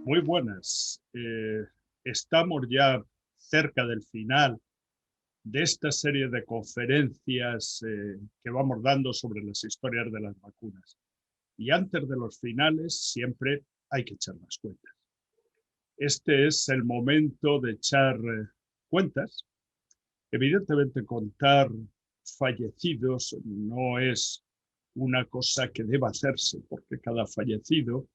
Muy buenas. Estamos ya cerca del final de esta serie de conferencias que vamos dando sobre las historias de las vacunas. Y antes de los finales siempre hay que echar las cuentas. Este es el momento de echar cuentas. Evidentemente contar fallecidos no es una cosa que deba hacerse, porque cada fallecido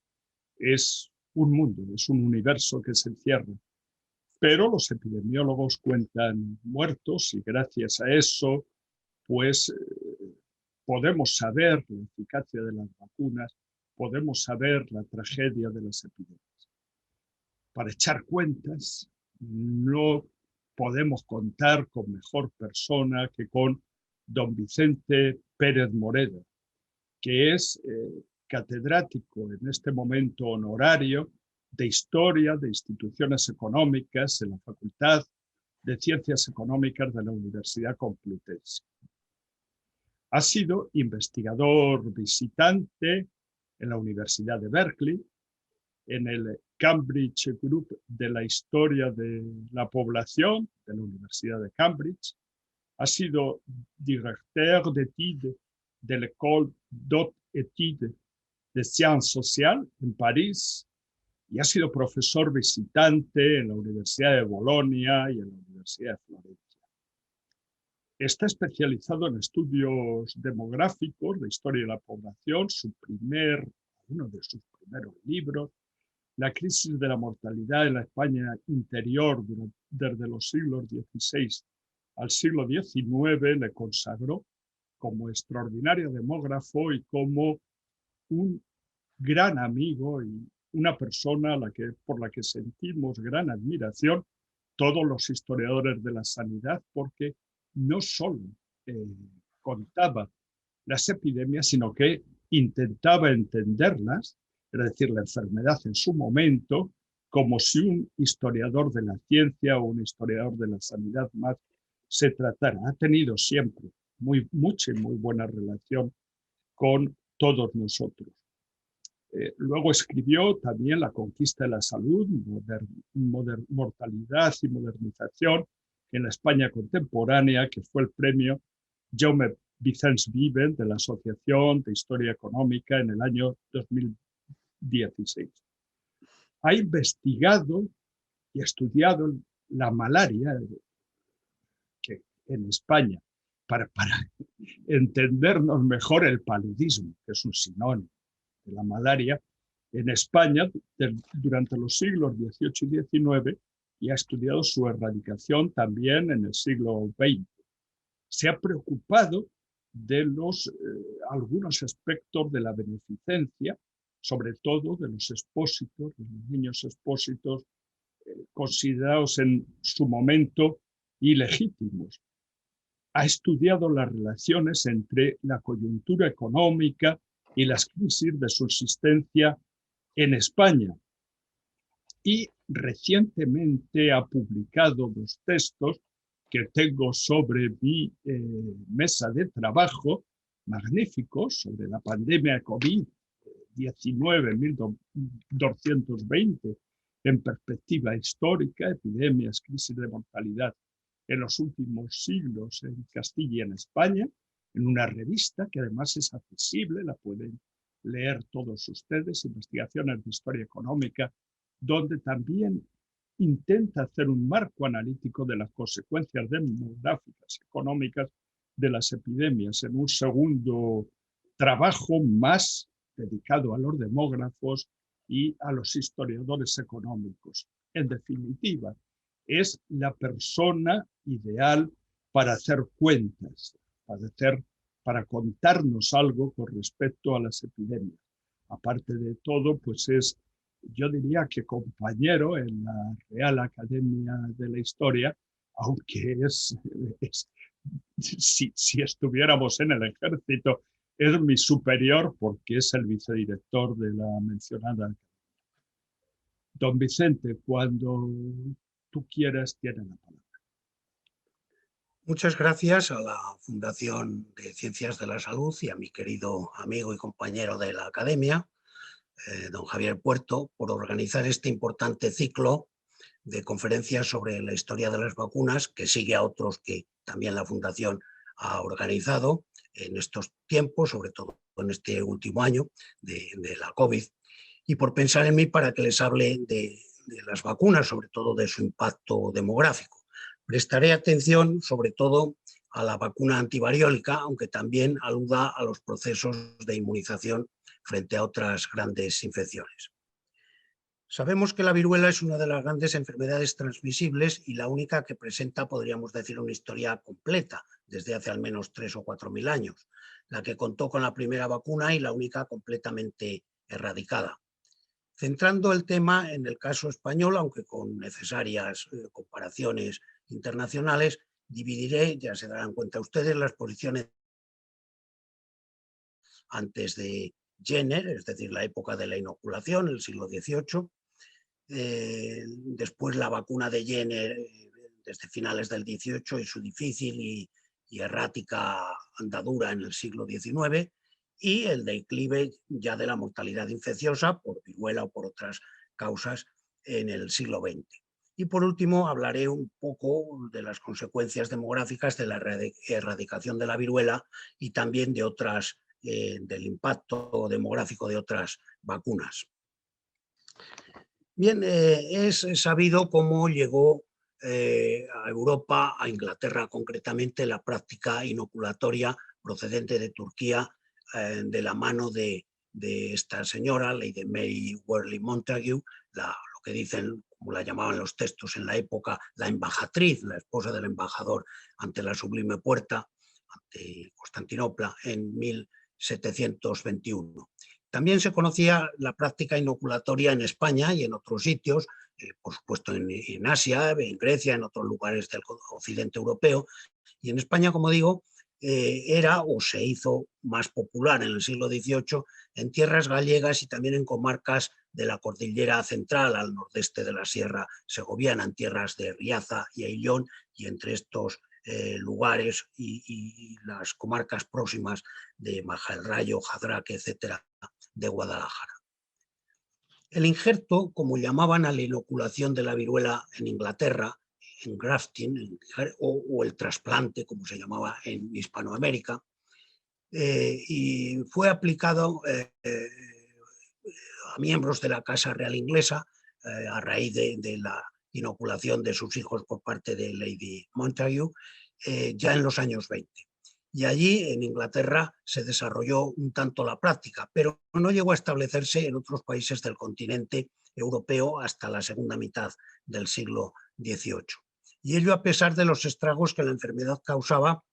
es un mundo, es un universo que se encierra. Pero los epidemiólogos cuentan muertos y gracias a eso, pues podemos saber la eficacia de las vacunas, podemos saber la tragedia de las epidemias. Para echar cuentas, no podemos contar con mejor persona que con don Vicente Pérez Moreda, que es catedrático en este momento honorario de Historia de Instituciones Económicas en la Facultad de Ciencias Económicas de la Universidad Complutense. Ha sido investigador visitante en la Universidad de Berkeley, en el Cambridge Group de la Historia de la Población de la Universidad de Cambridge. Ha sido directeur d'études de l'École d'Haute Études de Sciences Sociales en París y ha sido profesor visitante en la Universidad de Bolonia y en la Universidad de Florencia. Está especializado en estudios demográficos de historia de la población. Uno de sus primeros libros, La crisis de la mortalidad en la España interior desde los siglos XVI al siglo XIX, le consagró como extraordinario demógrafo y como un gran amigo y una persona por la que sentimos gran admiración todos los historiadores de la sanidad, porque no solo contaba las epidemias, sino que intentaba entenderlas, es decir, la enfermedad en su momento, como si un historiador de la ciencia o un historiador de la sanidad más se tratara. Ha tenido siempre mucha y muy buena relación con todos nosotros. Luego escribió también La conquista de la salud, mortalidad y modernización en la España contemporánea, que fue el premio Jaume Vicens Vives de la Asociación de Historia Económica en el año 2016. Ha investigado y estudiado la malaria que en España, para entendernos mejor el paludismo, que es un sinónimo de la malaria, en España durante los siglos XVIII y XIX, y ha estudiado su erradicación también en el siglo XX. Se ha preocupado de algunos aspectos de la beneficencia, sobre todo de los expósitos, de los niños expósitos, considerados en su momento ilegítimos. Ha estudiado las relaciones entre la coyuntura económica y las crisis de subsistencia en España. Y recientemente ha publicado 2 textos que tengo sobre mi mesa de trabajo, magníficos, sobre la pandemia de COVID-19, 1220, en perspectiva histórica, epidemias, crisis de mortalidad en los últimos siglos en Castilla y en España, en una revista que además es accesible, la pueden leer todos ustedes, Investigaciones de Historia Económica, donde también intenta hacer un marco analítico de las consecuencias demográficas y económicas de las epidemias, en un segundo trabajo más dedicado a los demógrafos y a los historiadores económicos. En definitiva, es la persona ideal para hacer cuentas, para contarnos algo con respecto a las epidemias. Aparte de todo, pues yo diría que compañero en la Real Academia de la Historia, aunque si estuviéramos en el ejército, es mi superior porque es el vicedirector de la mencionada academia. Don Vicente, cuando tú quieras, tienes la palabra. Muchas gracias a la Fundación de Ciencias de la Salud y a mi querido amigo y compañero de la Academia don Javier Puerto, por organizar este importante ciclo de conferencias sobre la historia de las vacunas, que sigue a otros que también la Fundación ha organizado en estos tiempos, sobre todo en este último año de la COVID, y por pensar en mí para que les hable de las vacunas, sobre todo de su impacto demográfico. Prestaré atención sobre todo a la vacuna antivariólica, aunque también aluda a los procesos de inmunización frente a otras grandes infecciones. Sabemos que la viruela es una de las grandes enfermedades transmisibles y la única que presenta, podríamos decir, una historia completa desde hace al menos 3.000 o 4.000 años, la que contó con la primera vacuna y la única completamente erradicada. Centrando el tema en el caso español, aunque con necesarias comparaciones internacionales, dividiré, ya se darán cuenta ustedes, las posiciones antes de Jenner, es decir, la época de la inoculación, el siglo XVIII, después la vacuna de Jenner desde finales del XVIII y su difícil y errática andadura en el siglo XIX, y el declive ya de la mortalidad infecciosa por viruela o por otras causas en el siglo XX. Y por último hablaré un poco de las consecuencias demográficas de la erradicación de la viruela y también de otras, del impacto demográfico de otras vacunas. Bien, es sabido cómo llegó a Europa, a Inglaterra concretamente, la práctica inoculatoria procedente de Turquía de la mano de esta señora, Lady Mary Wortley Montagu, lo que dicen, como la llamaban los textos en la época, la embajatriz, la esposa del embajador ante la Sublime Puerta, ante Constantinopla, en 1721. También se conocía la práctica inoculatoria en España y en otros sitios, por supuesto en Asia, en Grecia, en otros lugares del occidente europeo. Y en España, como digo, era o se hizo más popular en el siglo XVIII en tierras gallegas y también en comarcas de la cordillera central al nordeste de la Sierra Segoviana, en tierras de Riaza y Aillón, y entre estos lugares y las comarcas próximas de Majalrayo, Jadraque, etcétera, de Guadalajara. El injerto, como llamaban a la inoculación de la viruela en Inglaterra, en grafting, o el trasplante, como se llamaba en Hispanoamérica, y fue aplicado a miembros de la Casa Real Inglesa a raíz de la inoculación de sus hijos por parte de Lady Montagu ya en los años 20. Y allí, en Inglaterra, se desarrolló un tanto la práctica, pero no llegó a establecerse en otros países del continente europeo hasta la segunda mitad del siglo XVIII. Y ello a pesar de los estragos que la enfermedad causaba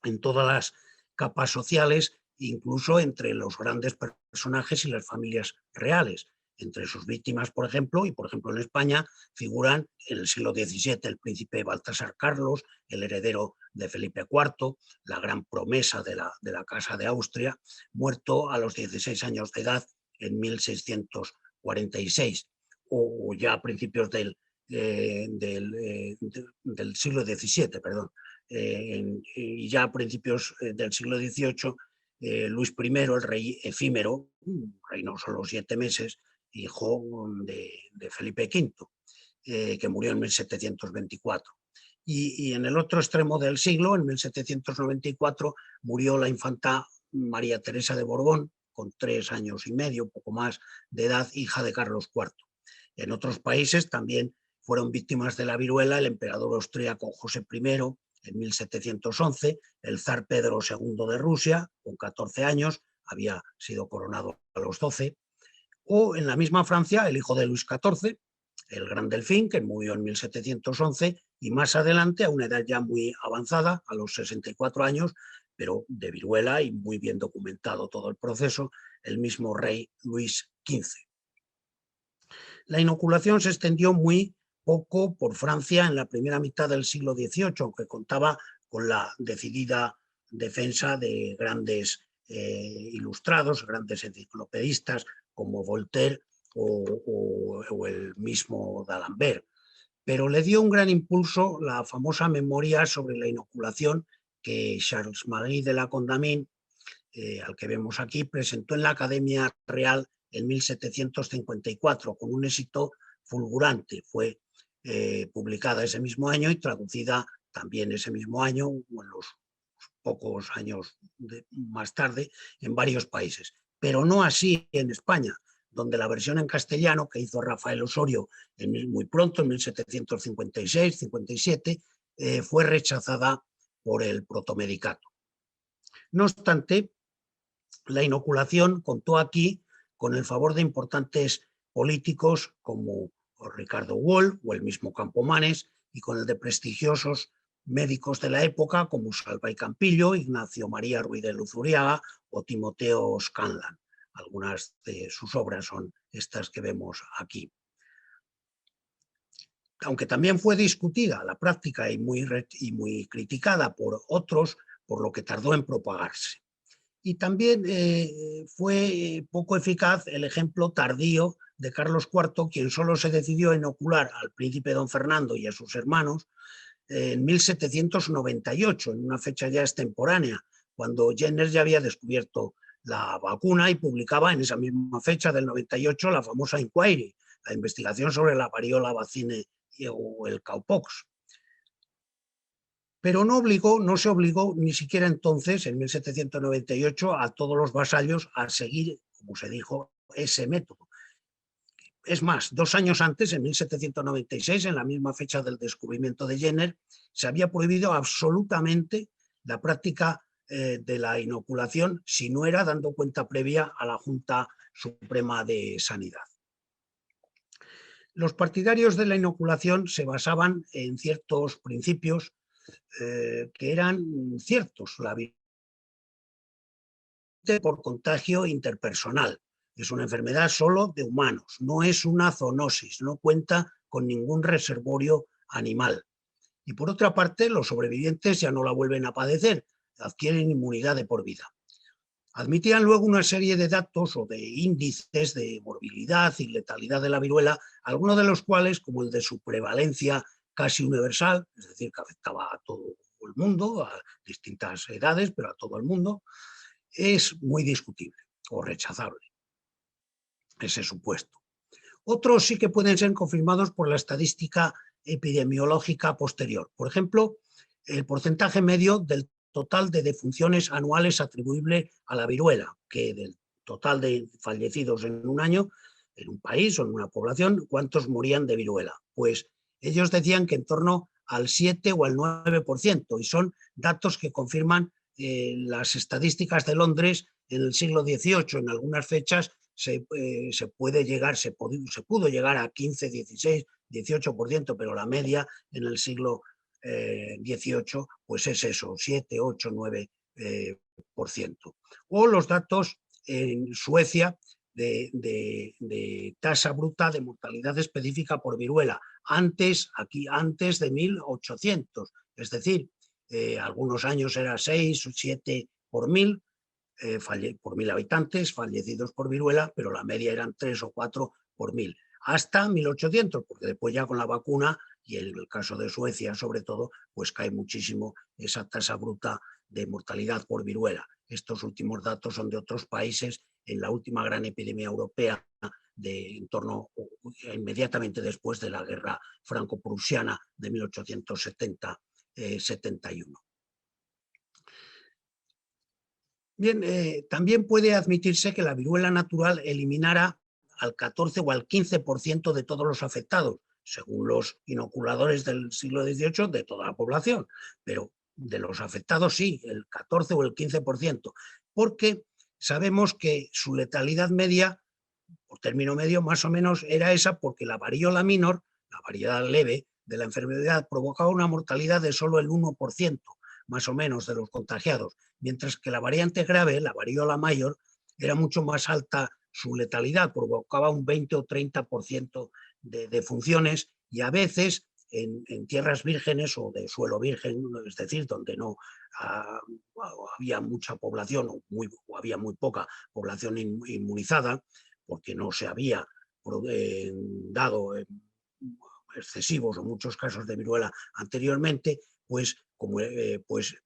en todas las capas sociales, incluso entre los grandes personajes y las familias reales. Entre sus víctimas, por ejemplo, y por ejemplo en España, figuran en el siglo XVII el príncipe Baltasar Carlos, el heredero de Felipe IV, la gran promesa de la Casa de Austria, muerto a los 16 años de edad en 1646, o ya a principios del siglo XVII, perdón. Y ya a principios del siglo XVIII, Luis I, el rey efímero, reinó solo 7 meses, hijo de Felipe V, que murió en 1724. Y en el otro extremo del siglo, en 1794, murió la infanta María Teresa de Borbón, con 3 años y medio, poco más de edad, hija de Carlos IV. En otros países también fueron víctimas de la viruela el emperador austríaco José I, en 1711, el zar Pedro II de Rusia, con 14 años, había sido coronado a los 12, o en la misma Francia el hijo de Luis XIV, el Gran Delfín, que murió en 1711, y más adelante, a una edad ya muy avanzada, a los 64 años, pero de viruela y muy bien documentado todo el proceso, el mismo rey Luis XV. La inoculación se extendió muy poco por Francia en la primera mitad del siglo XVIII, aunque contaba con la decidida defensa de grandes ilustrados, grandes enciclopedistas como Voltaire o el mismo D'Alembert. Pero le dio un gran impulso la famosa memoria sobre la inoculación que Charles Marie de la Condamine, al que vemos aquí, presentó en la Academia Real en 1754, con un éxito fulgurante. Fue publicada ese mismo año y traducida también ese mismo año, o en los pocos años más tarde, en varios países. Pero no así en España, donde la versión en castellano que hizo Rafael Osorio muy pronto, en 1756-57, fue rechazada por el protomedicato. No obstante, la inoculación contó aquí con el favor de importantes políticos como Ricardo Wall o el mismo Campomanes, y con el de prestigiosos médicos de la época como Salva y Campillo, Ignacio María Ruiz de Luzuriaga o Timoteo Scanlan. Algunas de sus obras son estas que vemos aquí. Aunque también fue discutida la práctica y muy criticada por otros, por lo que tardó en propagarse. Y también fue poco eficaz el ejemplo tardío de Carlos IV, quien solo se decidió a inocular al príncipe don Fernando y a sus hermanos en 1798, en una fecha ya extemporánea, cuando Jenner ya había descubierto la vacuna y publicaba en esa misma fecha del 98 la famosa Inquiry, la investigación sobre la variola vacine o el cowpox. Pero no se obligó ni siquiera entonces, en 1798, a todos los vasallos a seguir, como se dijo, ese método. Es más, 2 años antes, en 1796, en la misma fecha del descubrimiento de Jenner, se había prohibido absolutamente la práctica de la inoculación si no era dando cuenta previa a la Junta Suprema de Sanidad. Los partidarios de la inoculación se basaban en ciertos principios que eran ciertos. La viruela por contagio interpersonal es una enfermedad solo de humanos, no es una zoonosis, no cuenta con ningún reservorio animal. Y por otra parte, los sobrevivientes ya no la vuelven a padecer, adquieren inmunidad de por vida. Admitían luego una serie de datos o de índices de morbilidad y letalidad de la viruela, algunos de los cuales, como el de su prevalencia casi universal, es decir, que afectaba a todo el mundo, a distintas edades, pero a todo el mundo, es muy discutible o rechazable ese supuesto. Otros sí que pueden ser confirmados por la estadística epidemiológica posterior. Por ejemplo, el porcentaje medio del total de defunciones anuales atribuible a la viruela, que del total de fallecidos en un año, en un país o en una población, ¿cuántos morían de viruela? Pues ellos decían que en torno al 7 o al 9%, y son datos que confirman las estadísticas de Londres en el siglo XVIII. En algunas fechas se pudo llegar a 15, 16, 18%, pero la media en el siglo XVIII pues es eso, 7, 8, 9%. O los datos en Suecia de tasa bruta de mortalidad específica por viruela, antes de 1800, es decir, algunos años era 6 o 7 por mil habitantes fallecidos por viruela, pero la media eran 3 o 4 por 1000, hasta 1800, porque después ya con la vacuna, y en el caso de Suecia sobre todo, pues cae muchísimo esa tasa bruta de mortalidad por viruela. Estos últimos datos son de otros países, en la última gran epidemia europea en torno inmediatamente después de la guerra franco-prusiana de 1870-71. Bien, también puede admitirse que la viruela natural eliminara al 14 o al 15% de todos los afectados, según los inoculadores del siglo XVIII, de toda la población, pero de los afectados sí, el 14 o el 15%, porque sabemos que su letalidad media, por término medio, más o menos era esa, porque la variola minor, la variedad leve de la enfermedad, provocaba una mortalidad de solo el 1%, más o menos, de los contagiados, mientras que la variante grave, la variola mayor, era mucho más alta su letalidad, provocaba un 20 o 30% de defunciones, y a veces en tierras vírgenes o de suelo virgen, es decir, donde no había mucha población o había muy poca población inmunizada, porque no se había dado excesivos o muchos casos de viruela anteriormente, pues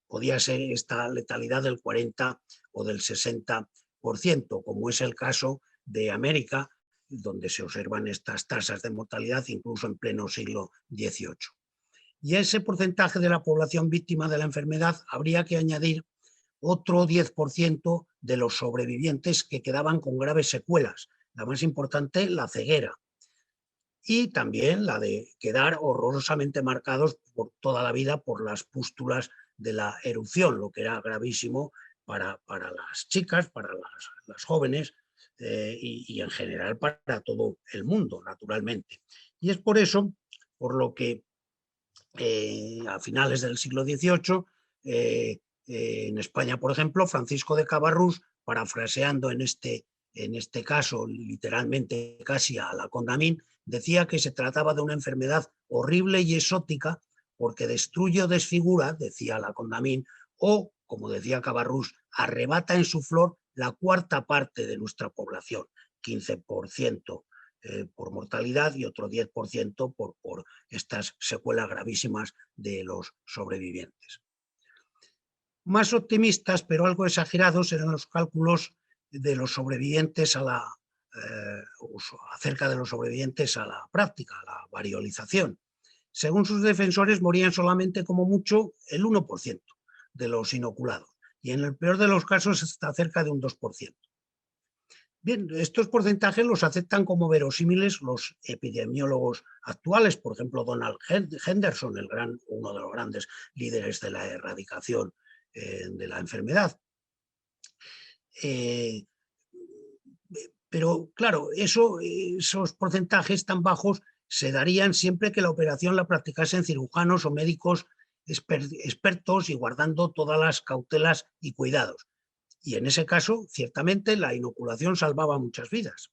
podía ser esta letalidad del 40 o del 60%, como es el caso de América, donde se observan estas tasas de mortalidad incluso en pleno siglo XVIII. Y a ese porcentaje de la población víctima de la enfermedad habría que añadir otro 10% de los sobrevivientes que quedaban con graves secuelas, la más importante, la ceguera, y también la de quedar horrorosamente marcados por toda la vida por las pústulas de la erupción, lo que era gravísimo para las chicas, para las jóvenes y en general para todo el mundo, naturalmente. Y es por eso, por lo que a finales del siglo XVIII, en España, por ejemplo, Francisco de Cabarrús, parafraseando en este caso literalmente casi a la Condamine, decía que se trataba de una enfermedad horrible y exótica porque destruye o desfigura, decía la Condamine, o, como decía Cabarrús, arrebata en su flor la cuarta parte de nuestra población, 15% por mortalidad y otro 10% por estas secuelas gravísimas de los sobrevivientes. Más optimistas, pero algo exagerados, eran los cálculos de los sobrevivientes acerca de los sobrevivientes a la práctica, a la variolización. Según sus defensores, morían solamente como mucho el 1% de los inoculados, y en el peor de los casos hasta cerca de un 2%. Bien, estos porcentajes los aceptan como verosímiles los epidemiólogos actuales, por ejemplo, Donald Henderson, uno de los grandes líderes de la erradicación de la enfermedad. Pero claro, esos porcentajes tan bajos se darían siempre que la operación la practicasen cirujanos o médicos expertos y guardando todas las cautelas y cuidados. Y en ese caso, ciertamente, la inoculación salvaba muchas vidas.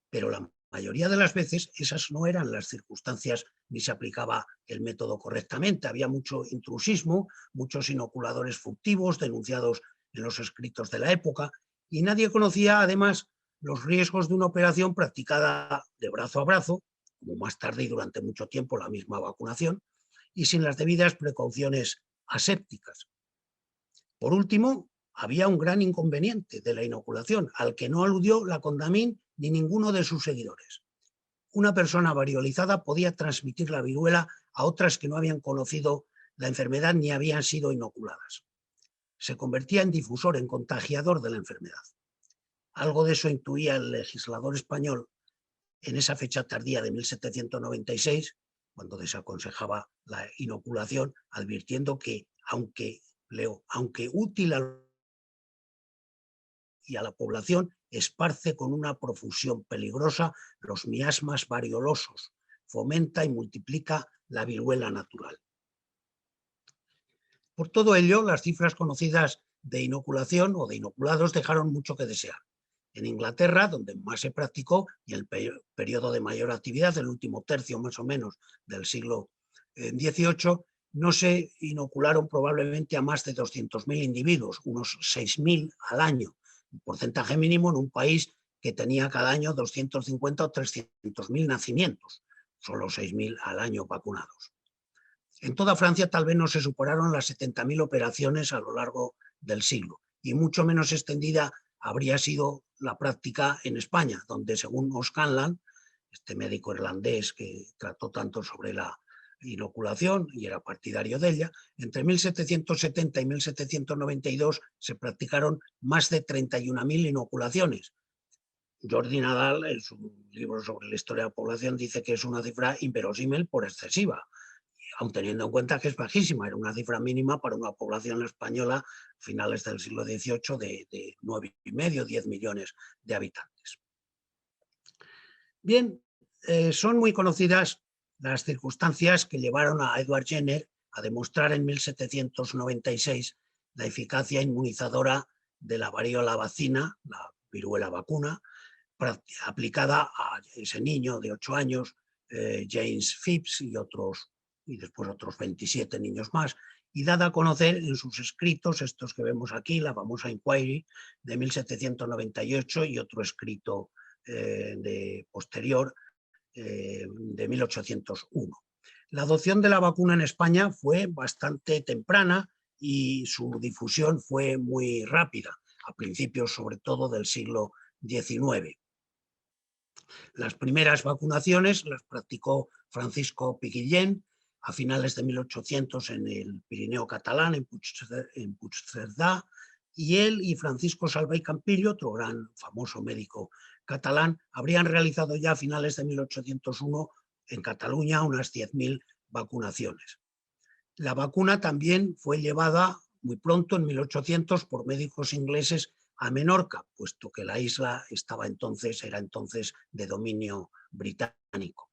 Pero la mayoría de las veces esas no eran las circunstancias ni se aplicaba el método correctamente. Había mucho intrusismo, muchos inoculadores furtivos denunciados en los escritos de la época, y nadie conocía además los riesgos de una operación practicada de brazo a brazo, como más tarde y durante mucho tiempo la misma vacunación, y sin las debidas precauciones asépticas. Por último, había un gran inconveniente de la inoculación, al que no aludió la Condamine ni ninguno de sus seguidores. Una persona variolizada podía transmitir la viruela a otras que no habían conocido la enfermedad ni habían sido inoculadas. Se convertía en difusor, en contagiador de la enfermedad. Algo de eso intuía el legislador español en esa fecha tardía de 1796, cuando desaconsejaba la inoculación, advirtiendo que, aunque útil y a la población, esparce con una profusión peligrosa los miasmas variolosos, fomenta y multiplica la viruela natural. Por todo ello, las cifras conocidas de inoculación o de inoculados dejaron mucho que desear. En Inglaterra, donde más se practicó, y el periodo de mayor actividad, el último tercio más o menos del siglo XVIII, no se inocularon probablemente a más de 200.000 individuos, unos 6.000 al año, un porcentaje mínimo en un país que tenía cada año 250 o 300.000 nacimientos, solo 6.000 al año vacunados. En toda Francia tal vez no se superaron las 70.000 operaciones a lo largo del siglo, y mucho menos extendida habría sido la práctica en España, donde según O'Scanlan, este médico irlandés que trató tanto sobre la inoculación y era partidario de ella, entre 1770 y 1792 se practicaron más de 31.000 inoculaciones. Jordi Nadal, en su libro sobre la historia de la población, dice que es una cifra inverosímil por excesiva, aun teniendo en cuenta que es bajísima, era una cifra mínima para una población española a finales del siglo XVIII de 9,5, 10 millones de habitantes. Bien, son muy conocidas las circunstancias que llevaron a Edward Jenner a demostrar en 1796 la eficacia inmunizadora de la variola vacina, la viruela vacuna, aplicada a ese niño de 8 años, James Phipps y después otros 27 niños más, y dada a conocer en sus escritos, estos que vemos aquí, la famosa Inquiry de 1798 y otro escrito posterior de 1801. La adopción de la vacuna en España fue bastante temprana y su difusión fue muy rápida, a principios sobre todo del siglo XIX. Las primeras vacunaciones las practicó Francisco Piguillén a finales de 1800 en el Pirineo catalán, en Puigcerdá, y él y Francisco Salvay Campillo, otro gran famoso médico catalán, habrían realizado ya a finales de 1801 en Cataluña unas 10.000 vacunaciones. La vacuna también fue llevada muy pronto, en 1800, por médicos ingleses a Menorca, puesto que la isla era entonces de dominio británico.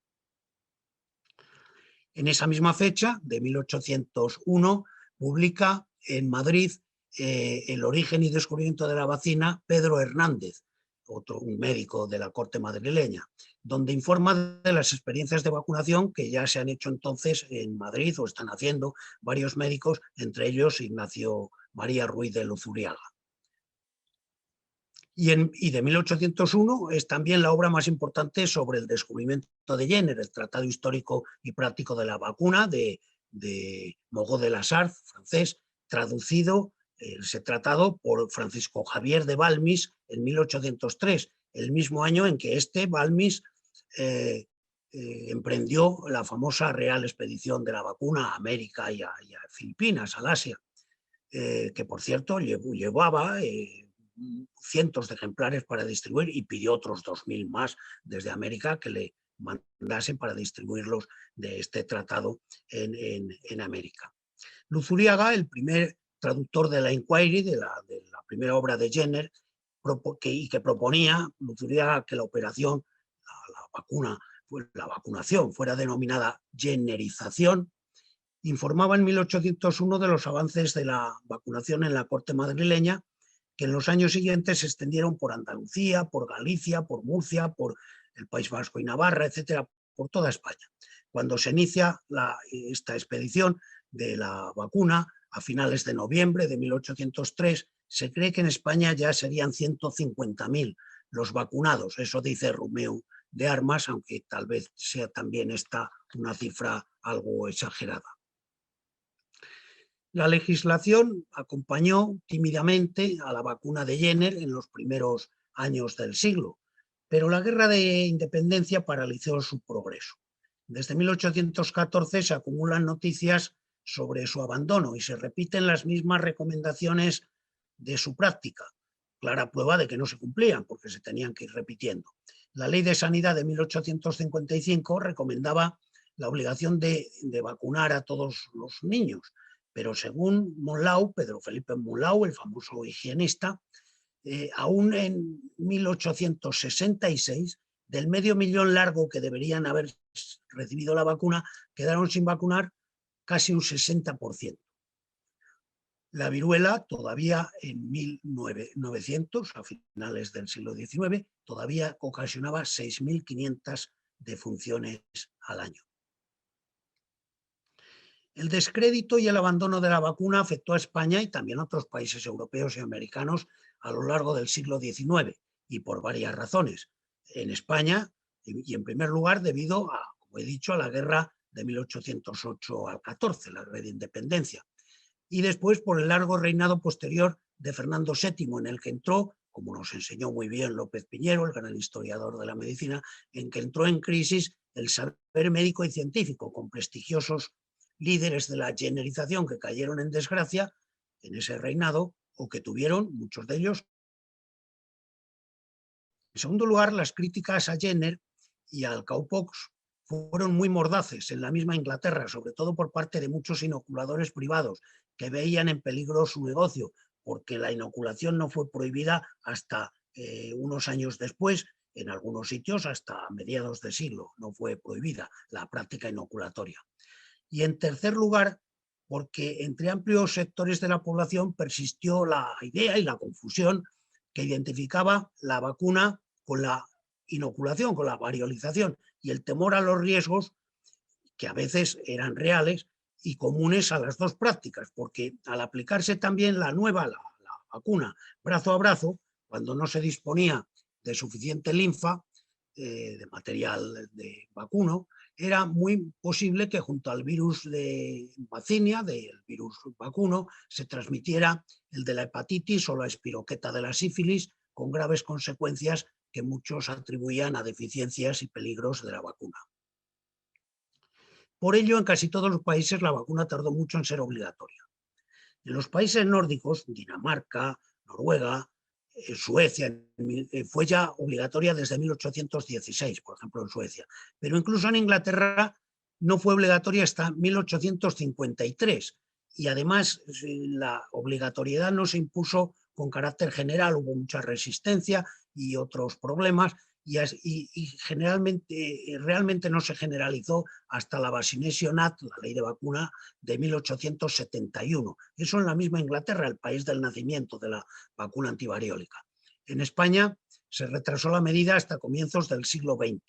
En esa misma fecha, de 1801, publica en Madrid El origen y descubrimiento de la vacina Pedro Hernández, un médico de la corte madrileña, donde informa de las experiencias de vacunación que ya se han hecho entonces en Madrid o están haciendo varios médicos, entre ellos Ignacio María Ruiz de Luzuriaga. Y de 1801 es también la obra más importante sobre el descubrimiento de Jenner, el tratado histórico y práctico de la vacuna de Moreau de la Sarthe, francés, traducido ese tratado por Francisco Javier de Balmis en 1803, el mismo año en que Balmis emprendió la famosa Real Expedición de la Vacuna a América y a Filipinas, al Asia, que por cierto llevaba cientos de ejemplares para distribuir y pidió otros 2.000 más desde América que le mandasen para distribuirlos de este tratado en América. Luzuriaga, el primer traductor de la Inquiry, de la primera obra de Jenner, que proponía Luzuriaga que la operación, la vacunación fuera denominada jennerización, informaba en 1801 de los avances de la vacunación en la corte madrileña, que en los años siguientes se extendieron por Andalucía, por Galicia, por Murcia, por el País Vasco y Navarra, etcétera, por toda España. Cuando se inicia esta expedición de la vacuna, a finales de noviembre de 1803, se cree que en España ya serían 150.000 los vacunados. Eso dice Romeu de Armas, aunque tal vez sea también esta una cifra algo exagerada. La legislación acompañó tímidamente a la vacuna de Jenner en los primeros años del siglo, pero la Guerra de Independencia paralizó su progreso. Desde 1814 se acumulan noticias sobre su abandono y se repiten las mismas recomendaciones de su práctica, clara prueba de que no se cumplían porque se tenían que ir repitiendo. La Ley de Sanidad de 1855 recomendaba la obligación de vacunar a todos los niños, pero según Monlau, Pedro Felipe Monlau, el famoso higienista, aún en 1866, del 500.000 largo que deberían haber recibido la vacuna, quedaron sin vacunar casi un 60%. La viruela todavía en 1900, a finales del siglo XIX, todavía ocasionaba 6.500 defunciones al año. El descrédito y el abandono de la vacuna afectó a España y también a otros países europeos y americanos a lo largo del siglo XIX y por varias razones. En España, y en primer lugar debido a, como he dicho, a la guerra de 1808 al 14, la guerra de independencia, y después por el largo reinado posterior de Fernando VII, en el que entró, como nos enseñó muy bien López Piñero, el gran historiador de la medicina, en que entró en crisis el saber médico y científico, con prestigiosos líderes de la jennerización que cayeron en desgracia en ese reinado o que tuvieron, muchos de ellos. En segundo lugar, las críticas a Jenner y al cowpox fueron muy mordaces en la misma Inglaterra, sobre todo por parte de muchos inoculadores privados que veían en peligro su negocio, porque la inoculación no fue prohibida hasta unos años después, en algunos sitios hasta mediados de siglo, no fue prohibida la práctica inoculatoria. Y en tercer lugar, porque entre amplios sectores de la población persistió la idea y la confusión que identificaba la vacuna con la inoculación, con la variolización, y el temor a los riesgos que a veces eran reales y comunes a las dos prácticas, porque al aplicarse también la vacuna brazo a brazo, cuando no se disponía de suficiente linfa, de material de vacuno, era muy posible que junto al virus de vacinia, del virus vacuno, se transmitiera el de la hepatitis o la espiroqueta de la sífilis, con graves consecuencias que muchos atribuían a deficiencias y peligros de la vacuna. Por ello, en casi todos los países la vacuna tardó mucho en ser obligatoria. En los países nórdicos, Dinamarca, Noruega, Suecia, fue ya obligatoria desde 1816, por ejemplo, en Suecia. Pero incluso en Inglaterra no fue obligatoria hasta 1853. Y además la obligatoriedad no se impuso con carácter general, hubo mucha resistencia y otros problemas, y realmente no se generalizó hasta la Vaccination Act, la ley de vacuna de 1871. Eso en la misma Inglaterra, el país del nacimiento de la vacuna antivariólica. En España se retrasó la medida hasta comienzos del siglo XX,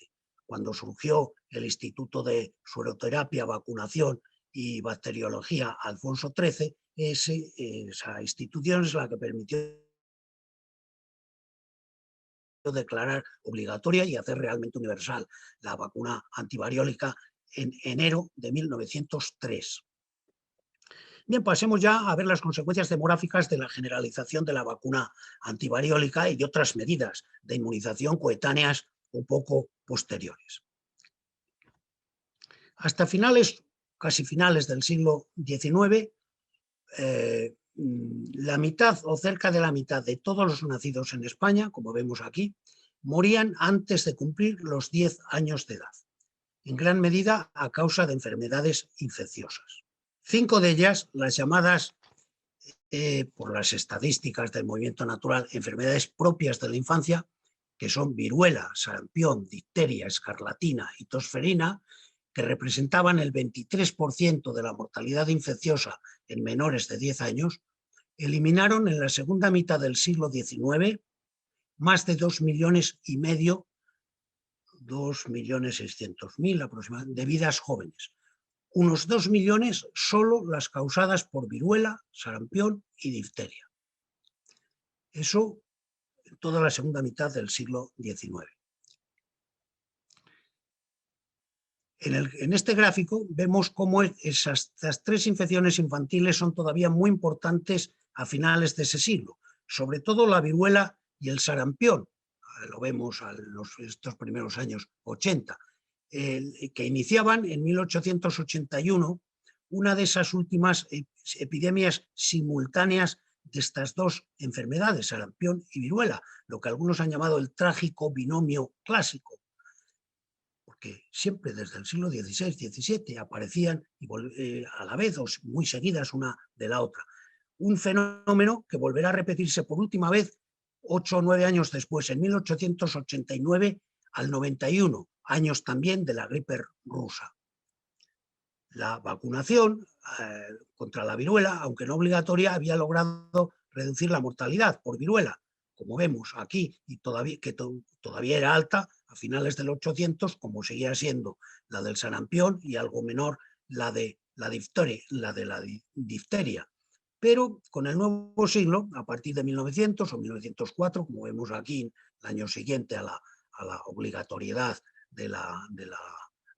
cuando surgió el Instituto de Sueroterapia, Vacunación y Bacteriología Alfonso XIII. Esa institución es la que permitió declarar obligatoria y hacer realmente universal la vacuna antivariólica en enero de 1903. Bien, pasemos ya a ver las consecuencias demográficas de la generalización de la vacuna antivariólica y de otras medidas de inmunización coetáneas o poco posteriores. Hasta casi finales del siglo XIX, la mitad o cerca de la mitad de todos los nacidos en España, como vemos aquí, morían antes de cumplir los 10 años de edad, en gran medida a causa de enfermedades infecciosas. 5 de ellas, las llamadas, por las estadísticas del movimiento natural, enfermedades propias de la infancia, que son viruela, sarampión, difteria, escarlatina y tosferina, que representaban el 23% de la mortalidad infecciosa en menores de 10 años, eliminaron en la segunda mitad del siglo XIX más de 2,5 millones, 2.600.000 aproximadamente, de vidas jóvenes. Unos 2 millones solo las causadas por viruela, sarampión y difteria. Eso en toda la segunda mitad del siglo XIX. En este gráfico vemos cómo estas 3 infecciones infantiles son todavía muy importantes a finales de ese siglo, sobre todo la viruela y el sarampión, lo vemos en estos primeros años 80, que iniciaban en 1881 una de esas últimas epidemias simultáneas de estas 2 enfermedades, sarampión y viruela, lo que algunos han llamado el trágico binomio clásico, porque siempre desde el siglo XVI-XVII aparecían a la vez o muy seguidas una de la otra. Un fenómeno que volverá a repetirse por última vez 8 o 9 años después, en 1889 al 91, años también de la gripe rusa. La vacunación contra la viruela, aunque no obligatoria, había logrado reducir la mortalidad por viruela, como vemos aquí, y todavía era alta a finales del 800, como seguía siendo la del sarampión y algo menor la de la difteria. Pero con el nuevo siglo, a partir de 1900 o 1904, como vemos aquí, el año siguiente a la obligatoriedad de la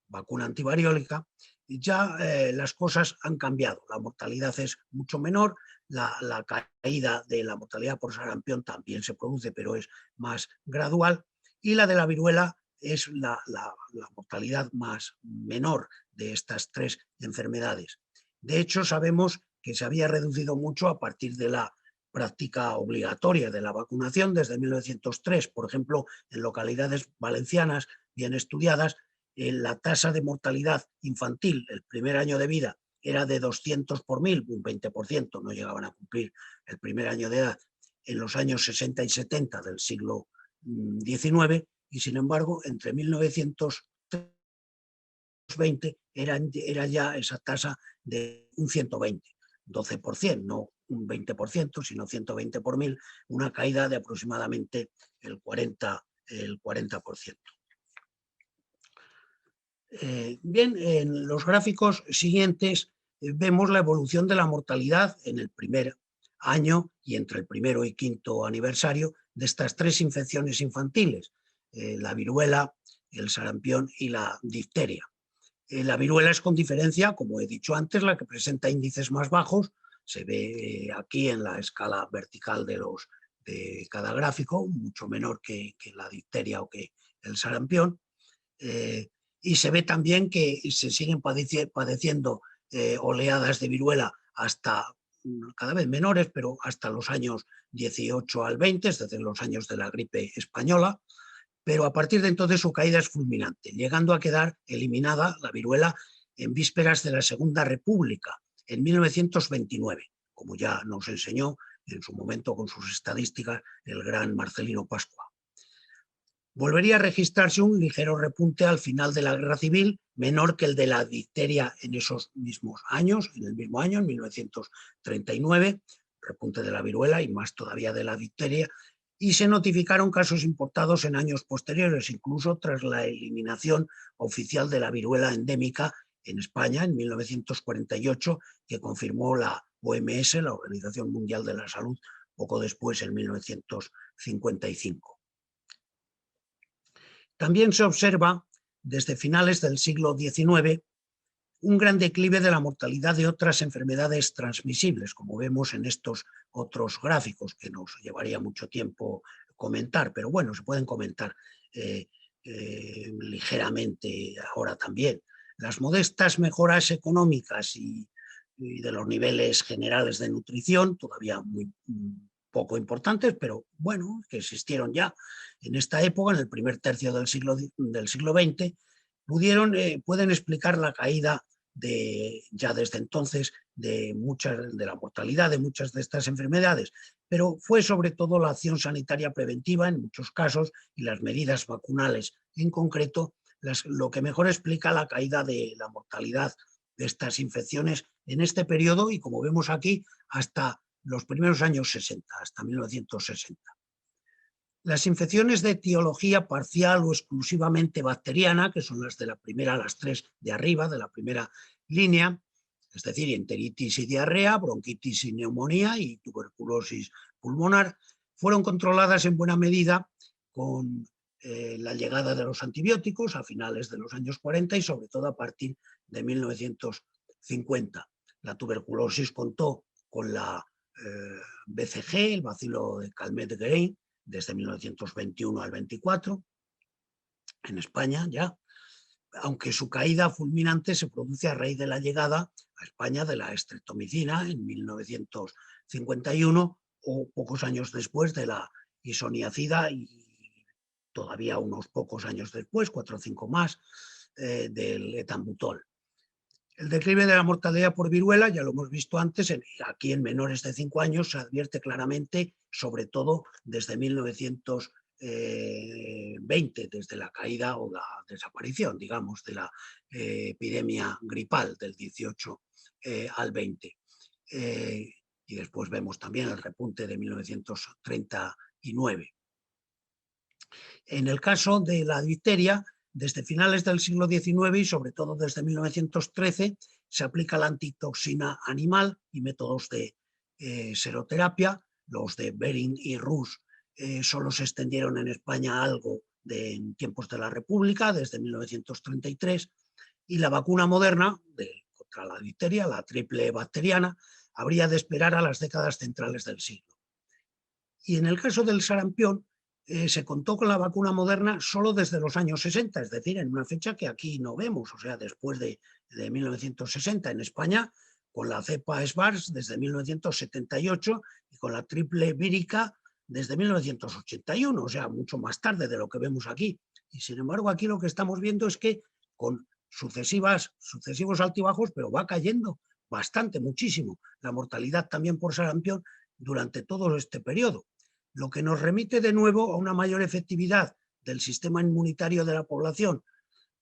vacuna antivariólica, ya las cosas han cambiado. La mortalidad es mucho menor, la caída de la mortalidad por sarampión también se produce, pero es más gradual, y la de la viruela es la mortalidad más menor de estas 3 enfermedades. De hecho, sabemos que se había reducido mucho a partir de la práctica obligatoria de la vacunación desde 1903. Por ejemplo, en localidades valencianas bien estudiadas, la tasa de mortalidad infantil el primer año de vida era de 200 por 1000, un 20%, no llegaban a cumplir el primer año de edad en los años 60 y 70 del siglo XIX, y sin embargo, entre 1920 era ya esa tasa de un 120, 12%, no un 20%, sino 120 por 1000, una caída de aproximadamente el 40%. Bien, en los gráficos siguientes vemos la evolución de la mortalidad en el primer año y entre el primero y quinto aniversario de estas 3 infecciones infantiles, la viruela, el sarampión y la difteria. La viruela es con diferencia, como he dicho antes, la que presenta índices más bajos, se ve aquí en la escala vertical de de cada gráfico, mucho menor que la difteria o que el sarampión. Y se ve también que se siguen padeciendo oleadas de viruela hasta cada vez menores, pero hasta los años 18 al 20, es decir, los años de la gripe española, pero a partir de entonces su caída es fulminante, llegando a quedar eliminada la viruela en vísperas de la Segunda República, en 1929, como ya nos enseñó en su momento con sus estadísticas el gran Marcelino Pascua. Volvería a registrarse un ligero repunte al final de la Guerra Civil, menor que el de la difteria en esos mismos años, en el mismo año, en 1939, repunte de la viruela y más todavía de la difteria, y se notificaron casos importados en años posteriores, incluso tras la eliminación oficial de la viruela endémica en España en 1948, que confirmó la OMS, la Organización Mundial de la Salud, poco después, en 1955. También se observa, desde finales del siglo XIX, un gran declive de la mortalidad de otras enfermedades transmisibles, como vemos en estos otros gráficos, que nos llevaría mucho tiempo comentar, pero bueno, se pueden comentar ligeramente ahora también. Las modestas mejoras económicas y de los niveles generales de nutrición, todavía muy poco importantes, pero bueno, que existieron ya en esta época, en el primer tercio del siglo XX, pueden explicar la caída ya desde entonces de la mortalidad de muchas de estas enfermedades, pero fue sobre todo la acción sanitaria preventiva en muchos casos y las medidas vacunales en concreto lo que mejor explica la caída de la mortalidad de estas infecciones en este periodo y, como vemos aquí, hasta los primeros años 60, hasta 1960. Las infecciones de etiología parcial o exclusivamente bacteriana, que son las tres de arriba, de la primera línea, es decir, enteritis y diarrea, bronquitis y neumonía y tuberculosis pulmonar, fueron controladas en buena medida con la llegada de los antibióticos a finales de los años 40 y sobre todo a partir de 1950. La tuberculosis contó con la BCG, el bacilo de Calmette-Guerin, desde 1921 al 24, en España ya, aunque su caída fulminante se produce a raíz de la llegada a España de la estreptomicina en 1951 o pocos años después de la isoniazida y todavía unos pocos años después, 4 o 5 más, del etambutol. El declive de la mortalidad por viruela, ya lo hemos visto antes, aquí en menores de 5 años se advierte claramente, sobre todo desde 1920, desde la caída o la desaparición, digamos, de la epidemia gripal del 18 al 20. Y después vemos también el repunte de 1939. En el caso de la difteria, desde finales del siglo XIX y sobre todo desde 1913 se aplica la antitoxina animal y métodos de seroterapia. Los de Behring y Rus solo se extendieron en España algo en tiempos de la República, desde 1933, y la vacuna moderna contra la difteria, la triple bacteriana, habría de esperar a las décadas centrales del siglo. Y en el caso del sarampión, se contó con la vacuna moderna solo desde los años 60, es decir, en una fecha que aquí no vemos, o sea, después de 1960 en España, con la cepa SVARS desde 1978 y con la triple vírica desde 1981, o sea, mucho más tarde de lo que vemos aquí. Y sin embargo, aquí lo que estamos viendo es que con sucesivos altibajos, pero va cayendo bastante, muchísimo, la mortalidad también por sarampión durante todo este periodo, lo que nos remite de nuevo a una mayor efectividad del sistema inmunitario de la población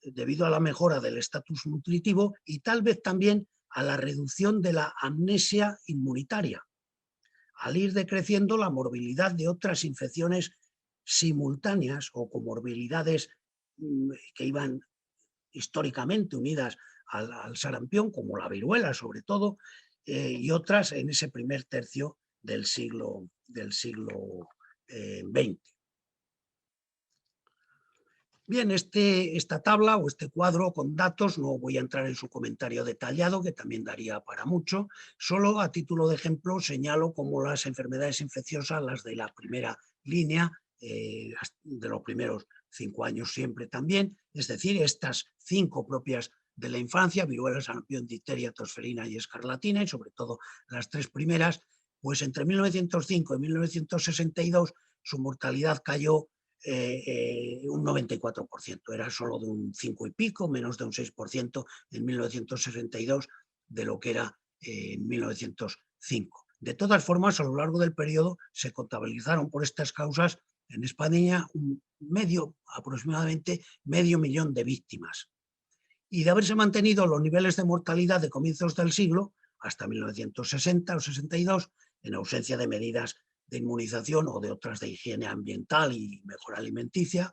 debido a la mejora del estatus nutritivo y tal vez también a la reducción de la amnesia inmunitaria, al ir decreciendo la morbilidad de otras infecciones simultáneas o comorbilidades que iban históricamente unidas al sarampión, como la viruela sobre todo, y otras en ese primer tercio del siglo XX. Bien, esta tabla o este cuadro con datos, no voy a entrar en su comentario detallado, que también daría para mucho, solo a título de ejemplo señalo como las enfermedades infecciosas, las de la primera línea, de los primeros 5 años siempre también, es decir, estas 5 propias de la infancia, viruela, sarampión, difteria, tosferina y escarlatina, y sobre todo las 3 primeras, pues entre 1905 y 1962 su mortalidad cayó un 94%, era solo de un 5 y pico, menos de un 6% en 1962 de lo que era en 1905. De todas formas, a lo largo del periodo se contabilizaron por estas causas en España aproximadamente medio millón de víctimas. Y de haberse mantenido los niveles de mortalidad de comienzos del siglo, hasta 1960 o 62, en ausencia de medidas de inmunización o de otras de higiene ambiental y mejora alimenticia,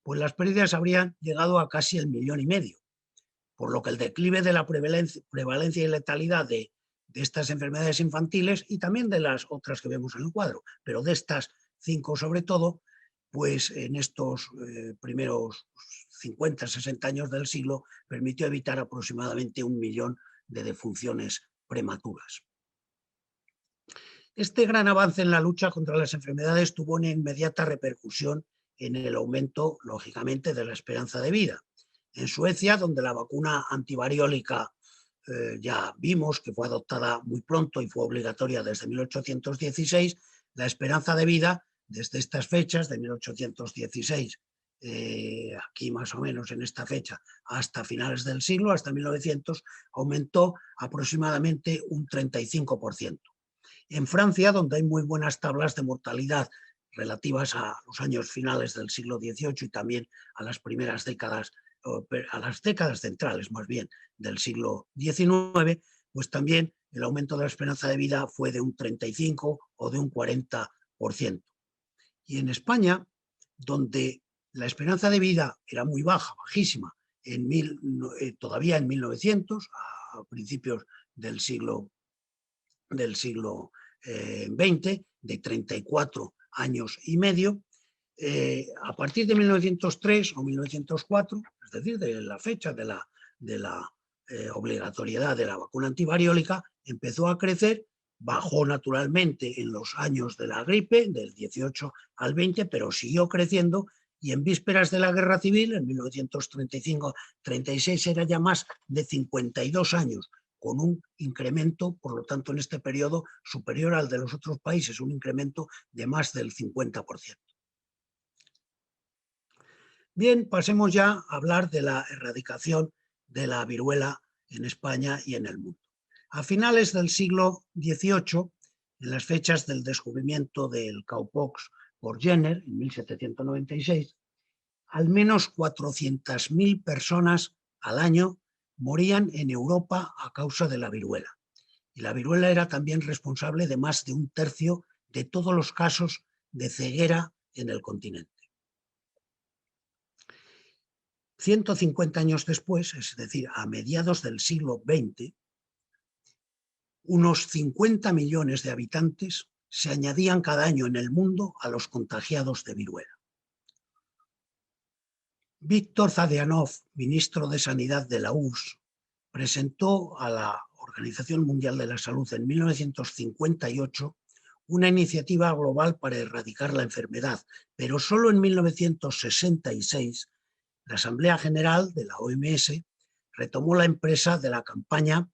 pues las pérdidas habrían llegado a casi el 1,5 millones. Por lo que el declive de la prevalencia y letalidad de estas enfermedades infantiles y también de las otras que vemos en el cuadro, pero de estas 5 sobre todo, pues en estos primeros 50, 60 años del siglo permitió evitar aproximadamente 1 millón de defunciones prematuras. Este gran avance en la lucha contra las enfermedades tuvo una inmediata repercusión en el aumento, lógicamente, de la esperanza de vida. En Suecia, donde la vacuna antivariólica ya vimos que fue adoptada muy pronto y fue obligatoria desde 1816, la esperanza de vida desde estas fechas, de 1816, aquí más o menos en esta fecha, hasta finales del siglo, hasta 1900, aumentó aproximadamente un 35%. En Francia, donde hay muy buenas tablas de mortalidad relativas a los años finales del siglo XVIII y también a las primeras décadas, a las décadas centrales más bien del siglo XIX, pues también el aumento de la esperanza de vida fue de un 35 o de un 40%. Y en España, donde la esperanza de vida era muy baja, bajísima, todavía en 1900, a principios del siglo XX, de 34 años y medio, a partir de 1903 o 1904, es decir, de la fecha de la obligatoriedad de la vacuna antivariólica, empezó a crecer, bajó naturalmente en los años de la gripe, del 18 al 20, pero siguió creciendo y en vísperas de la Guerra Civil, en 1935-36, era ya más de 52 años, con un incremento, por lo tanto, en este periodo superior al de los otros países, un incremento de más del 50%. Bien, pasemos ya a hablar de la erradicación de la viruela en España y en el mundo. A finales del siglo XVIII, en las fechas del descubrimiento del cowpox por Jenner, en 1796, al menos 400.000 personas al año morían en Europa a causa de la viruela. Y la viruela era también responsable de más de un tercio de todos los casos de ceguera en el continente. 150 años después, es decir, a mediados del siglo XX, unos 50 millones de habitantes se añadían cada año en el mundo a los contagiados de viruela. Víctor Zadianov, ministro de Sanidad de la URSS, presentó a la Organización Mundial de la Salud en 1958 una iniciativa global para erradicar la enfermedad, pero solo en 1966 la Asamblea General de la OMS retomó la empresa de la campaña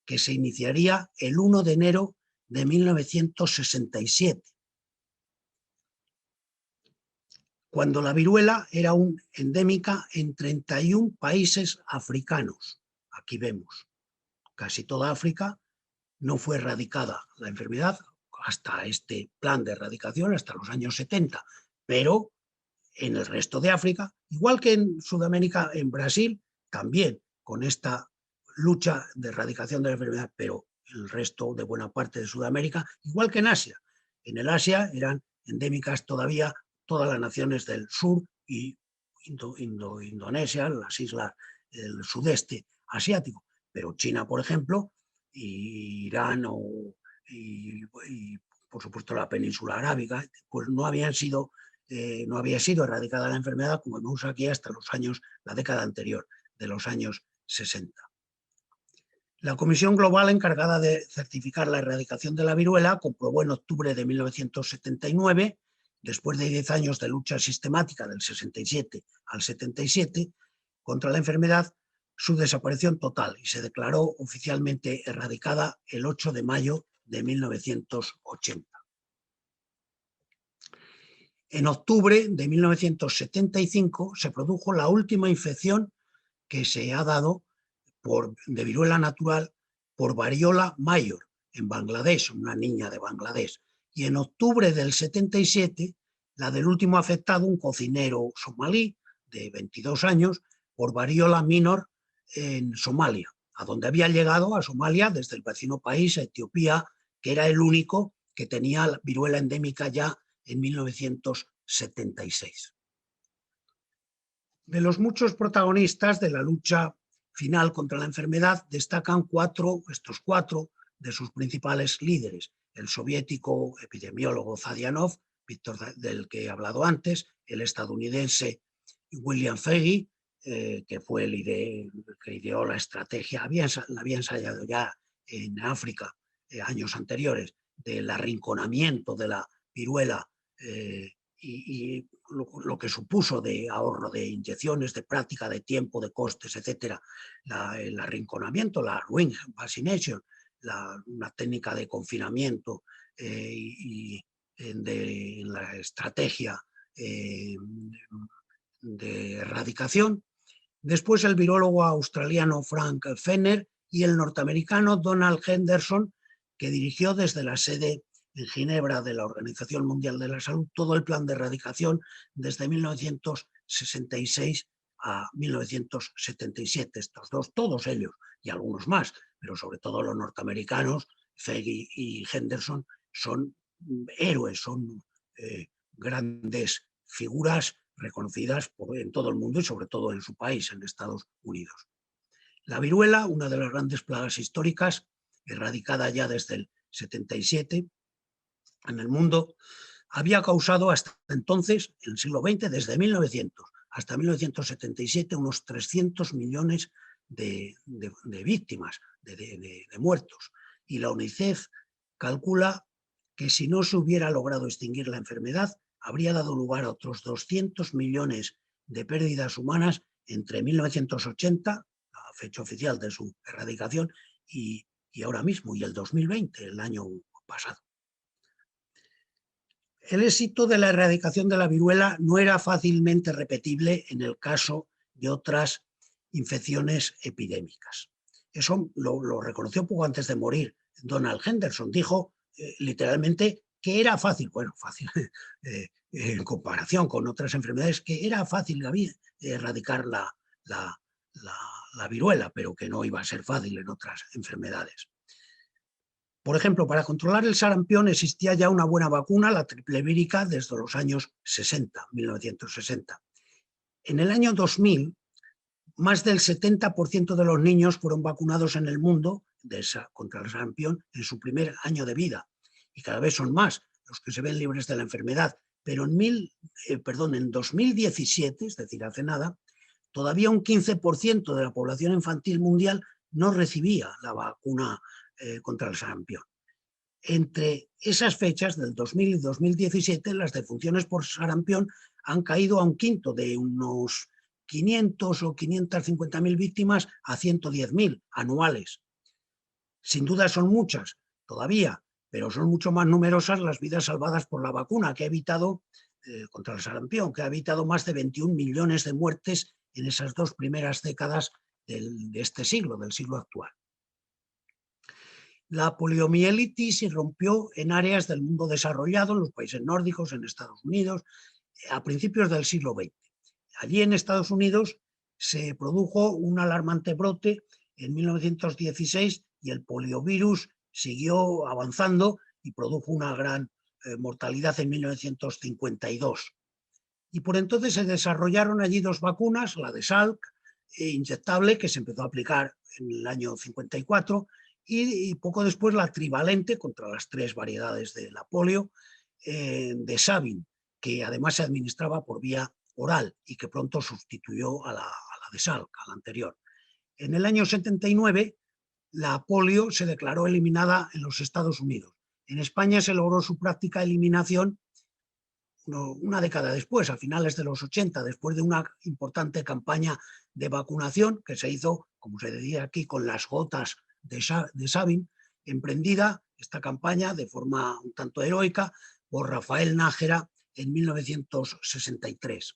que se iniciaría el 1 de enero de 1967, cuando la viruela era aún endémica en 31 países africanos. Aquí vemos, casi toda África no fue erradicada la enfermedad hasta este plan de erradicación, hasta los años 70, pero en el resto de África, igual que en Sudamérica, en Brasil, también con esta lucha de erradicación de la enfermedad, pero el resto de buena parte de Sudamérica, igual que en Asia. En el Asia eran endémicas todavía todas las naciones del sur y Indonesia, las islas del sudeste asiático, pero China, por ejemplo, Irán y por supuesto la península arábiga, pues no habían sido no había sido erradicada la enfermedad, como vemos aquí, hasta la década anterior, de los años 60. La Comisión Global encargada de certificar la erradicación de la viruela comprobó en octubre de 1979, después de 10 años de lucha sistemática del 67 al 77 contra la enfermedad, su desaparición total y se declaró oficialmente erradicada el 8 de mayo de 1980. En octubre de 1975 se produjo la última infección que se ha dado de viruela natural por variola mayor en Bangladesh, una niña de Bangladesh. Y en octubre del 77, la del último afectado, un cocinero somalí de 22 años, por variola minor en Somalia, a donde había llegado a Somalia desde el vecino país, Etiopía, que era el único que tenía la viruela endémica ya en 1976. De los muchos protagonistas de la lucha final contra la enfermedad destacan estos cuatro de sus principales líderes: el soviético epidemiólogo Zadianov, del que he hablado antes, el estadounidense William Fauci, que fue que ideó la estrategia, la había ensayado ya en África años anteriores, del arrinconamiento de la viruela y lo que supuso de ahorro de inyecciones, de práctica, de tiempo, de costes, etcétera, el arrinconamiento, la ring vaccination, una técnica de confinamiento y de la estrategia de erradicación. Después el virólogo australiano Frank Fenner y el norteamericano Donald Henderson, que dirigió desde la sede en Ginebra de la Organización Mundial de la Salud todo el plan de erradicación desde 1966 a 1977. Estos dos, todos ellos y algunos más, pero sobre todo los norteamericanos, Fauci y Henderson, son héroes, son grandes figuras reconocidas en todo el mundo y sobre todo en su país, en Estados Unidos. La viruela, una de las grandes plagas históricas, erradicada ya desde el 77 en el mundo, había causado hasta entonces, en el siglo XX, desde 1900 hasta 1977, unos 300 millones de víctimas, de muertos. Y la UNICEF calcula que si no se hubiera logrado extinguir la enfermedad, habría dado lugar a otros 200 millones de pérdidas humanas entre 1980, la fecha oficial de su erradicación, y ahora mismo, y el 2020, el año pasado. El éxito de la erradicación de la viruela no era fácilmente repetible en el caso de otras infecciones epidémicas. Eso lo reconoció poco antes de morir Donald Henderson. Dijo literalmente que era fácil, bueno, fácil en comparación con otras enfermedades, que era fácil erradicar la viruela, pero que no iba a ser fácil en otras enfermedades. Por ejemplo, para controlar el sarampión existía ya una buena vacuna, la triple vírica, desde los años 1960. En el año 2000, más del 70% de los niños fueron vacunados en el mundo contra el sarampión en su primer año de vida. Y cada vez son más los que se ven libres de la enfermedad. Pero en 2017, es decir, hace nada, todavía un 15% de la población infantil mundial no recibía la vacuna contra el sarampión. Entre esas fechas, del 2000 y 2017, las defunciones por sarampión han caído a un quinto, de unos 500 o 550.000 víctimas a 110.000 anuales. Sin duda son muchas todavía, pero son mucho más numerosas las vidas salvadas por la vacuna, que ha evitado contra el sarampión, que ha evitado más de 21 millones de muertes en esas dos primeras décadas de este siglo, del siglo actual. La poliomielitis irrumpió en áreas del mundo desarrollado, en los países nórdicos, en Estados Unidos, a principios del siglo XX. Allí en Estados Unidos se produjo un alarmante brote en 1916 y el poliovirus siguió avanzando y produjo una gran mortalidad en 1952. Y por entonces se desarrollaron allí dos vacunas, la de Salk, inyectable, que se empezó a aplicar en el año 54, y poco después la trivalente contra las tres variedades de la polio de Sabin, que además se administraba por vía oral y que pronto sustituyó a la de Salk, a la anterior. En el año 79, la polio se declaró eliminada en los Estados Unidos. En España se logró su práctica eliminación una década después, a finales de los 80, después de una importante campaña de vacunación que se hizo, como se decía aquí, con las gotas de Sabin, emprendida esta campaña de forma un tanto heroica por Rafael Nájera en 1963.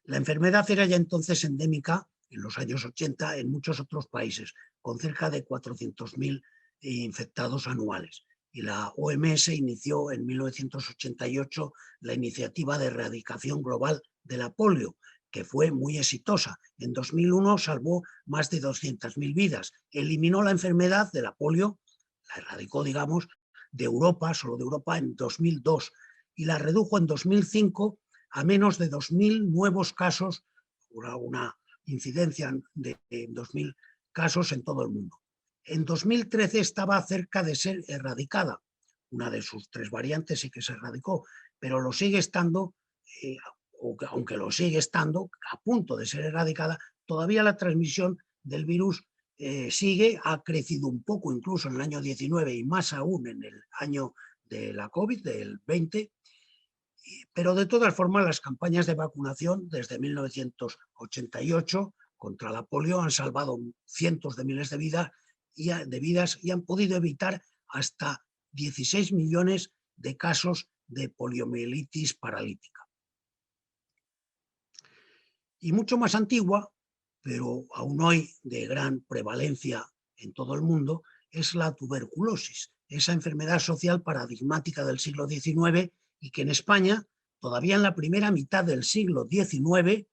La enfermedad era ya entonces endémica en los años 80 en muchos otros países, con cerca de 400.000 infectados anuales. Y la OMS inició en 1988 la iniciativa de erradicación global de la polio, que fue muy exitosa. En 2001 salvó más de 200.000 vidas. Eliminó la enfermedad de la polio, la erradicó, digamos, de Europa, solo de Europa, en 2002, y la redujo en 2005 a menos de 2.000 nuevos casos, una incidencia de 2.000 casos en todo el mundo. En 2013 estaba cerca de ser erradicada. Una de sus 3 variantes sí que se erradicó, pero lo sigue estando, aunque lo sigue estando, a punto de ser erradicada, todavía la transmisión del virus sigue, ha crecido un poco incluso en el año 19 y más aún en el año de la COVID, del 20, pero de todas formas las campañas de vacunación desde 1988 contra la polio han salvado cientos de miles de vidas y han podido evitar hasta 16 millones de casos de poliomielitis paralítica. Y mucho más antigua, pero aún hoy de gran prevalencia en todo el mundo, es la tuberculosis, esa enfermedad social paradigmática del siglo XIX y que en España, todavía en la primera mitad del siglo XIX,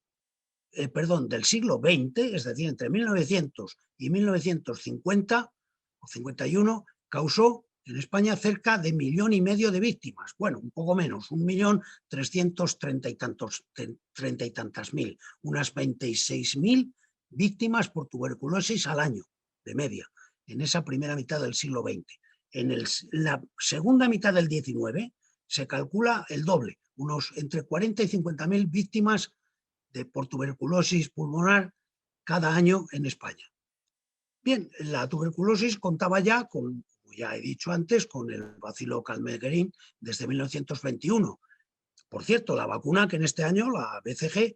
del siglo XX, es decir, entre 1900 y 1950 o 51, causó en España cerca de 1,5 millones de víctimas. Bueno, un poco menos, 1.330.000 y tantas mil, unas 26.000 víctimas por tuberculosis al año, de media, en esa primera mitad del siglo XX. En la segunda mitad del XIX se calcula el doble, entre 40 y 50.000 víctimas por tuberculosis pulmonar cada año en España. Bien, la tuberculosis contaba ya, como ya he dicho antes, con el bacilo Calmette-Guerin desde 1921. Por cierto, la vacuna que en este año, la BCG,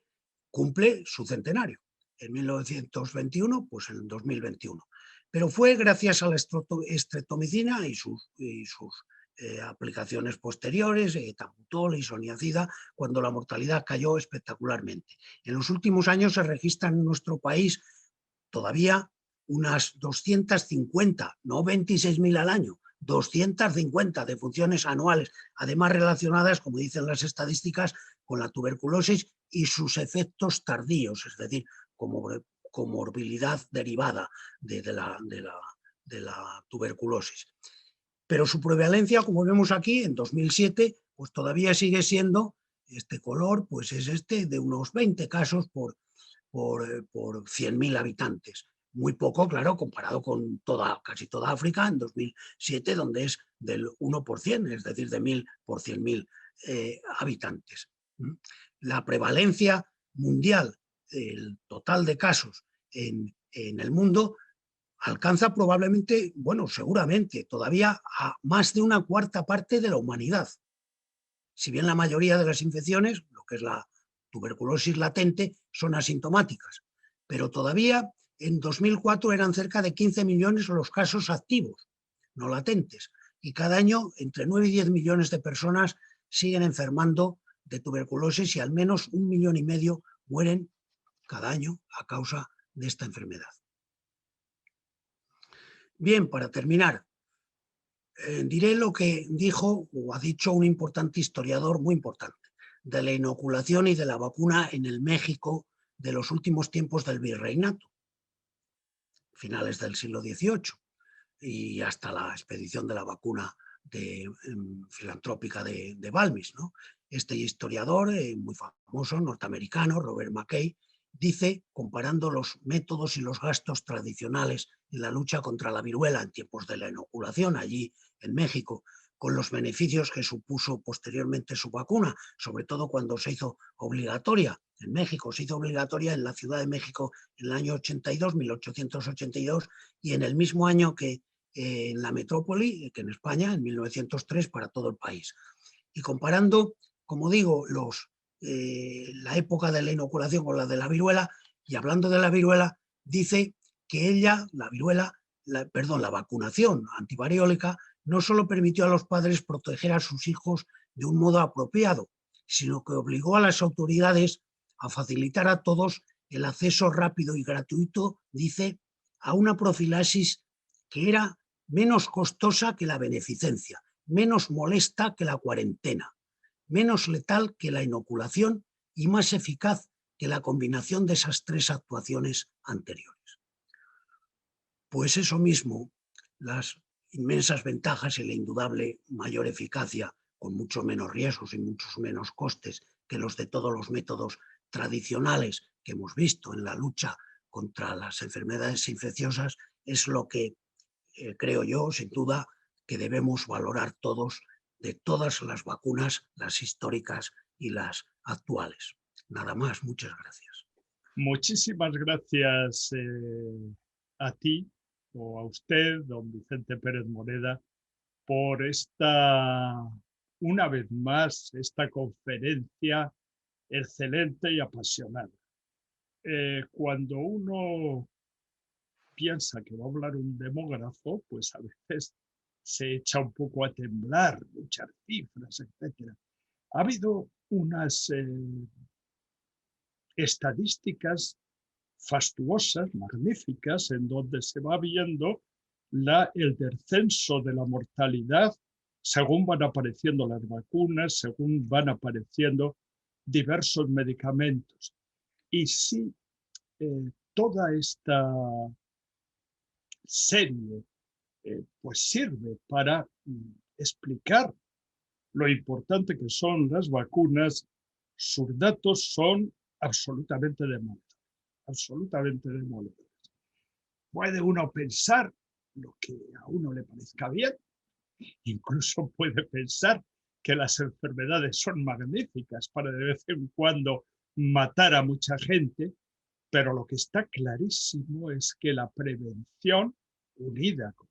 cumple su centenario. En 1921, pues en 2021. Pero fue gracias a la streptomicina y sus aplicaciones posteriores, tabutol, isoniazida, cuando la mortalidad cayó espectacularmente. En los últimos años se registran en nuestro país todavía unas 250, no 26.000 al año, 250 defunciones anuales, además relacionadas, como dicen las estadísticas, con la tuberculosis y sus efectos tardíos, es decir, como comorbilidad derivada de la tuberculosis. Pero su prevalencia, como vemos aquí, en 2007, pues todavía sigue siendo, este color, pues es de unos 20 casos por 100.000 habitantes. Muy poco, claro, comparado con casi toda África en 2007, donde es del 1%, es decir, de 1.000 por 100.000 habitantes. La prevalencia mundial, el total de casos en el mundo, alcanza probablemente, bueno, seguramente, todavía a más de una cuarta parte de la humanidad. Si bien la mayoría de las infecciones, lo que es la tuberculosis latente, son asintomáticas, pero todavía en 2004 eran cerca de 15 millones los casos activos, no latentes, y cada año entre 9 y 10 millones de personas siguen enfermando de tuberculosis y al menos 1,5 millones mueren cada año a causa de esta enfermedad. Bien, para terminar, diré lo que dijo o ha dicho un importante historiador muy importante de la inoculación y de la vacuna en el México de los últimos tiempos del virreinato, finales del siglo XVIII y hasta la expedición de la vacuna filantrópica de Balmis, ¿no? Este historiador muy famoso, norteamericano, Robert McKay, dice, comparando los métodos y los gastos tradicionales en la lucha contra la viruela en tiempos de la inoculación allí en México, con los beneficios que supuso posteriormente su vacuna, sobre todo cuando se hizo obligatoria en México. Se hizo obligatoria en la Ciudad de México en el año 82, 1882, y en el mismo año que en la metrópoli, que en España, en 1903, para todo el país. Y comparando, como digo, la época de la inoculación con la de la viruela, y hablando de la viruela, dice que ella, la vacunación antivariólica, no solo permitió a los padres proteger a sus hijos de un modo apropiado, sino que obligó a las autoridades a facilitar a todos el acceso rápido y gratuito, dice, a una profilaxis que era menos costosa que la beneficencia, menos molesta que la cuarentena, menos letal que la inoculación y más eficaz que la combinación de esas tres actuaciones anteriores. Pues eso mismo, las inmensas ventajas y la indudable mayor eficacia, con mucho menos riesgos y muchos menos costes que los de todos los métodos tradicionales que hemos visto en la lucha contra las enfermedades infecciosas, es lo que creo yo, sin duda, que debemos valorar todos de todas las vacunas, las históricas y las actuales. Nada más, muchas gracias. Muchísimas gracias a ti o a usted, don Vicente Pérez Moreda, por una vez más, esta conferencia excelente y apasionada. Cuando uno piensa que va a hablar un demógrafo, pues a veces se echa un poco a temblar, muchas cifras, etc. Ha habido unas estadísticas fastuosas, magníficas, en donde se va viendo el descenso de la mortalidad según van apareciendo las vacunas, según van apareciendo diversos medicamentos. Y sí, toda esta serie pues sirve para explicar lo importante que son las vacunas. Sus datos son absolutamente demoledores, absolutamente demoledores. Puede uno pensar lo que a uno le parezca bien, incluso puede pensar que las enfermedades son magníficas para de vez en cuando matar a mucha gente, pero lo que está clarísimo es que la prevención, unida, como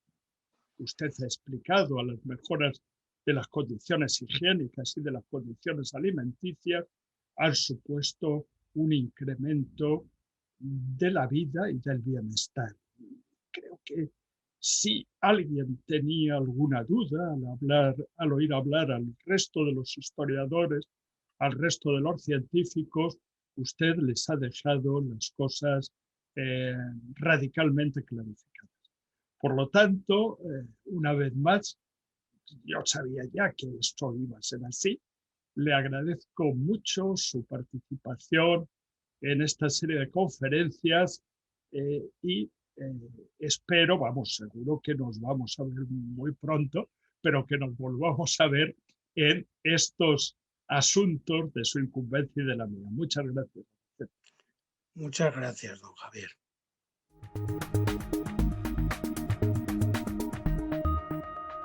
usted ha explicado, a las mejoras de las condiciones higiénicas y de las condiciones alimenticias, han supuesto un incremento de la vida y del bienestar. Creo que si alguien tenía alguna duda al oír hablar al resto de los historiadores, al resto de los científicos, usted les ha dejado las cosas radicalmente clarificadas. Por lo tanto, una vez más, yo sabía ya que esto iba a ser así. Le agradezco mucho su participación en esta serie de conferencias y espero, seguro que nos vamos a ver muy pronto, pero que nos volvamos a ver en estos asuntos de su incumbencia y de la mía. Muchas gracias. Muchas gracias, don Javier.